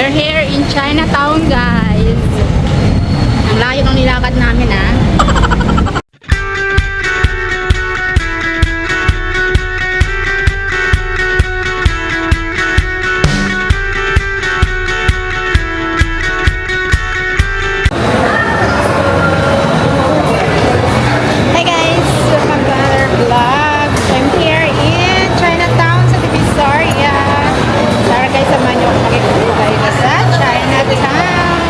We're here in Chinatown, guys. Ang layo ng nilakad namin, ah. Hey guys, welcome to another vlog. I'm here in Chinatown sa Divisoria. Tara guys, samahan niyo ako makikita sa Chinatown.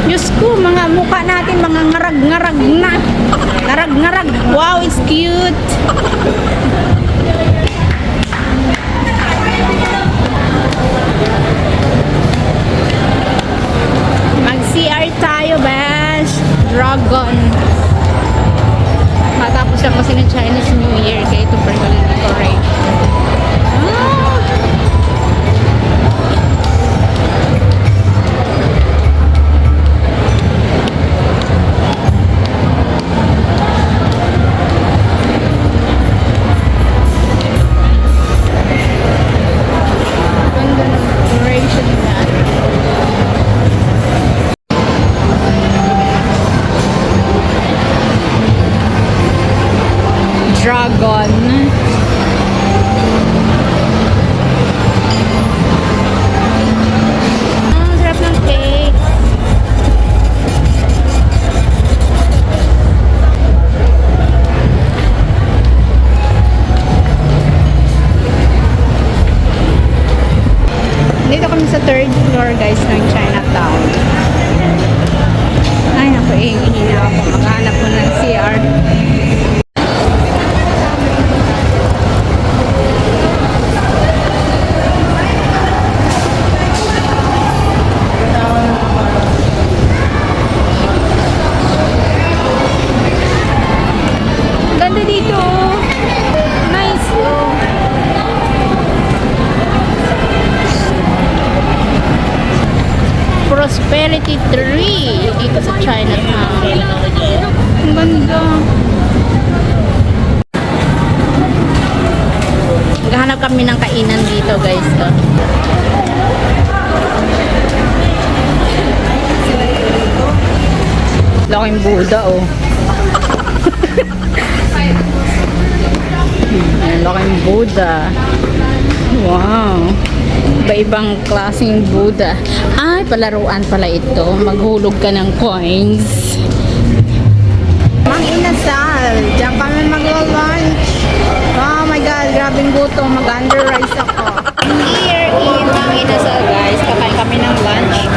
Diyos ko, mga mukha natin, mga ngarag-ngarag na. Ngarag-ngarag. Wow, it's cute. Mag-CR tayo, bash. Dragon. Matapos lang kasi ng Chinese New Year, kaya ito personal decoration. Ah! Ganda ng decoration niya. Dragon. Ang sarap ng cake. Dito kami sa third floor, guys, ng Chinatown. Ay, naku, hihina ako. Maghanap ko ng CR. Ganda dito. Nice. Oh. Prosperity Tree dito sa Chinatown. Ang ganda. Naghahanap kami ng kainan dito, guys. Oh. Laking Buddha, oh. Laking Buddha. Wow. Iba-ibang klaseng Buddha. Ay, palaruan pala ito. Maghulog ka ng coins. Mang inasal. Diyan kami maglo-lunch. Oh my God, grabing gutom. Mag-under-rice ako. Here in Mang Inasal, guys. Kakain kami ng lunch.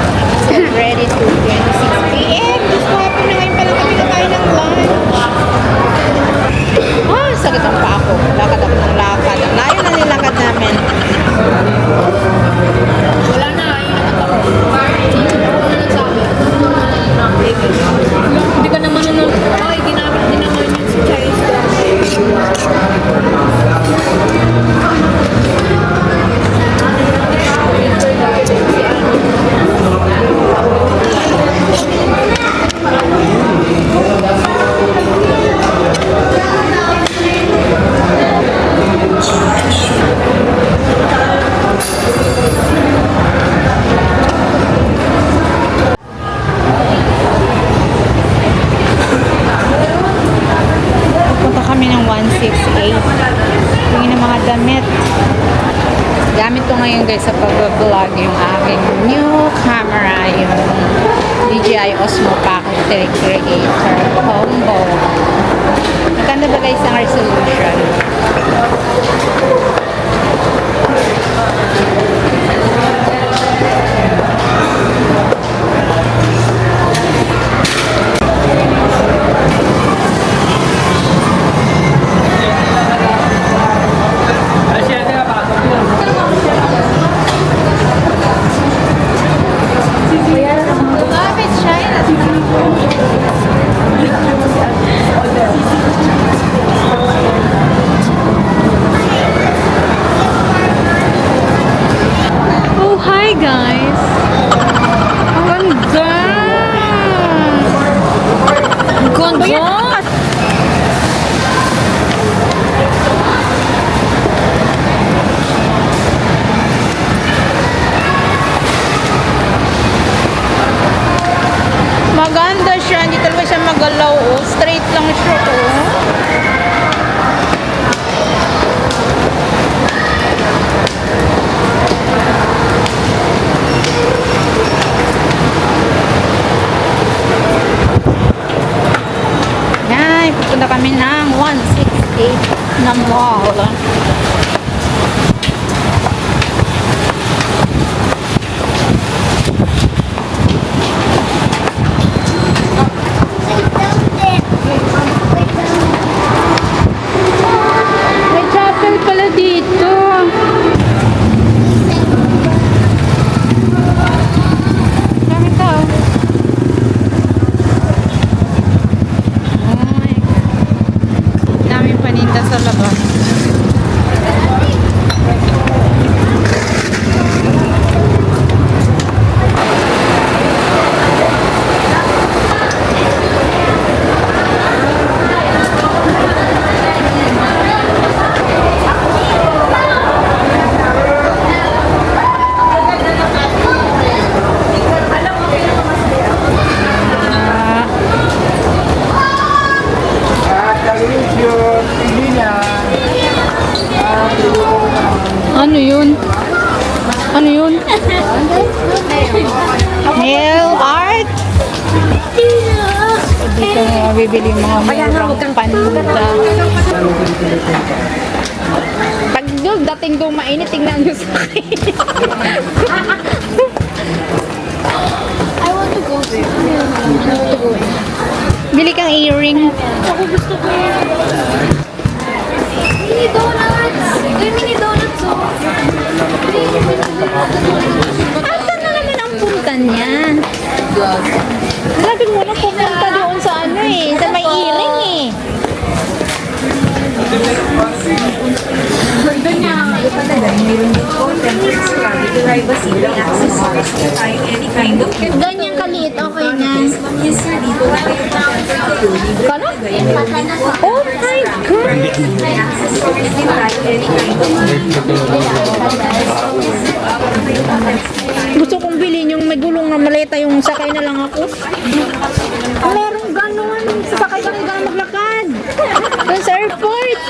It's already 2:26 p.m. Gusto ko na ngayon pala kami kakain ng lunch. Oh, sakit ang pa ako. Lakad ako ng lakad. Ang layo na nilakad namin. Wala na. Hindi ka naman ano. Ay, ginamit din naman yun sa Chinese. Punta kami ng 168. Tingin ng mga damit. Gamit ko ngayon, guys, sa pag-vlog yung aking new camera, yung DJI Osmo Pocket 3 Creator Combo. Maganda ba, guys, ang resolution? Love it, China. Nail art. Dito mo mabibili yung mga murang paninda. Pag doon, dating doon mainit, tingnan nyo sa akin. I want to go there. I want to go there. Bili kang earring. Ako gusto ko yun. Mini donuts! May mini donuts oh. Asan na naman ang punta niya? Sabi mo na pupunta doon sa ano eh. Sa may earring eh. Ganyan kaliit, okay na. Kano? Oh my God! Gusto kong bilhin yung may gulong na maleta yung sakay na lang ako. Merong ganon. Sakay ka rin maglakad. Doon sa airport.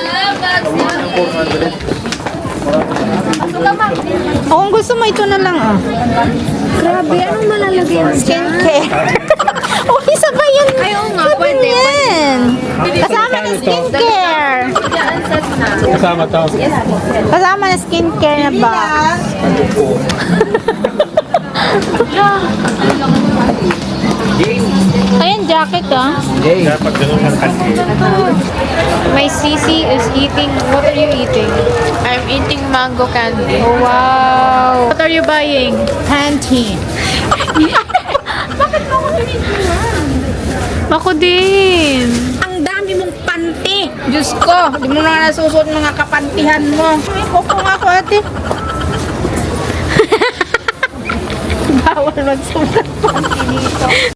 O kung gusto mo, ito na lang ah. Grabe, anong malalagay yung Skincare. O, isa ba yan? Ay, oo nga, Sabi pwede, yan. Kasama na skincare. Kasama to. Kasama na skincare na box. Ayan, jacket ah. Dapat ganun ang kasi. My sisi is eating. What are you eating? I'm eating mango candy. Oh, wow. What are you buying? Panty. Bakit mo ako binigyan? Ako din. Ang dami mong panty. Diyos ko, di mo na nasusuot mga kapantihan mo. Ay, kuko nga ako ate. Bawal magsulat panty dito.